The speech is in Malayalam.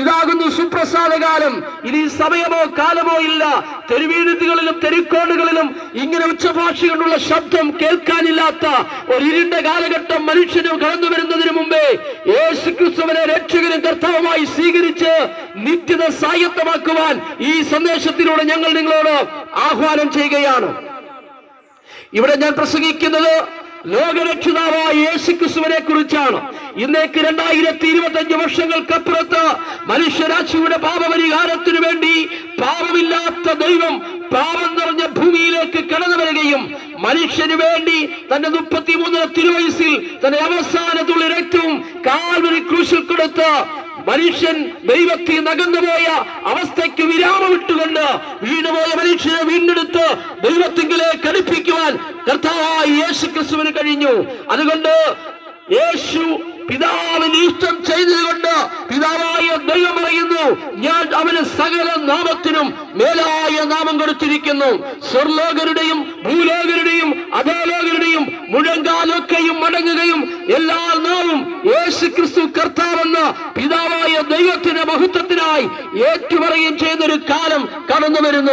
ഇതാകുന്നു സുപ്രസാദ കാലം. ഇനി സമയമോ കാലമോ ഇല്ല. തെരുവീഴുത്തുകളിലും തെരുക്കോണുകളിലും ഇങ്ങനെ ഉച്ചഭാഷകളുള്ള ശബ്ദം കേൾക്കാനില്ലാത്ത ഒരു ഇരുണ്ട കാലഘട്ടം മനുഷ്യനും കടന്നു വരുന്നതിന് മുമ്പേ യേശുക്രിസ്തുവിനെ രക്ഷകനും കർത്താവുമായി സ്വീകരിച്ച് നിത്യത സ്വായത്തമാക്കുവാൻ ഈ സന്ദേശത്തിലൂടെ ഞങ്ങൾ നിങ്ങളോട് ആഹ്വാനം ചെയ്യുകയാണ്. ഇവിടെ ഞാൻ പ്രസംഗിക്കുന്നത് ലോകരക്ഷിതാവായ യേശുക്രിസ്തുവിനെ കുറിച്ചാണ്. ഇന്നേക്ക് 2025 വർഷങ്ങൾക്കപ്പുറത്ത് മനുഷ്യരാശിയുടെ പാപപരിഹാരത്തിനു വേണ്ടി പാപമില്ലാത്ത ദൈവം പാപം നിറഞ്ഞ ഭൂമിയിലേക്ക് കടന്നു വരികയും മനുഷ്യന് വേണ്ടി തന്റെ 33 തിരുവയസ്സിൽ തന്റെ അവസാനത്തുള്ള രക്തവും കാൽവരി ക്രൂശിൽ കൊടുത്ത് മനുഷ്യൻ ദൈവത്തിൽ നകന്നുപോയ അവസ്ഥയ്ക്ക് വിരാമമിട്ടുകൊണ്ട് വീണുപോയ മനുഷ്യനെ വീണ്ടെടുത്ത് ദൈവത്തിങ്കിലേക്ക് അടുപ്പിക്കുവാൻ കർത്താവായ യേശുക്രിസ്തുവിന് കഴിഞ്ഞു. അതുകൊണ്ട് യേശു പിതാവിന് ഇഷ്ടം ചെയ്തതുകൊണ്ട് പിതാവായ ദൈവം പറയുന്നു, ഞാൻ അവന് സകല നാമത്തിനും മേലായ നാമം കൊടുത്തിരിക്കുന്നു. സ്വർലോകരുടെയും ഭൂലോകരുടെയും അധോലോകരുടെയും മുഴങ്കാലൊക്കെയും മടങ്ങുകയും എല്ലാ നാവും യേശുക്രിസ്തു കർത്താവെന്ന് പിതാവായ ദൈവത്തിന്റെ മഹത്വത്തിനായി ഏറ്റുപറയുകയും ചെയ്യുന്നൊരു കാലം കടന്നു വരുന്നു.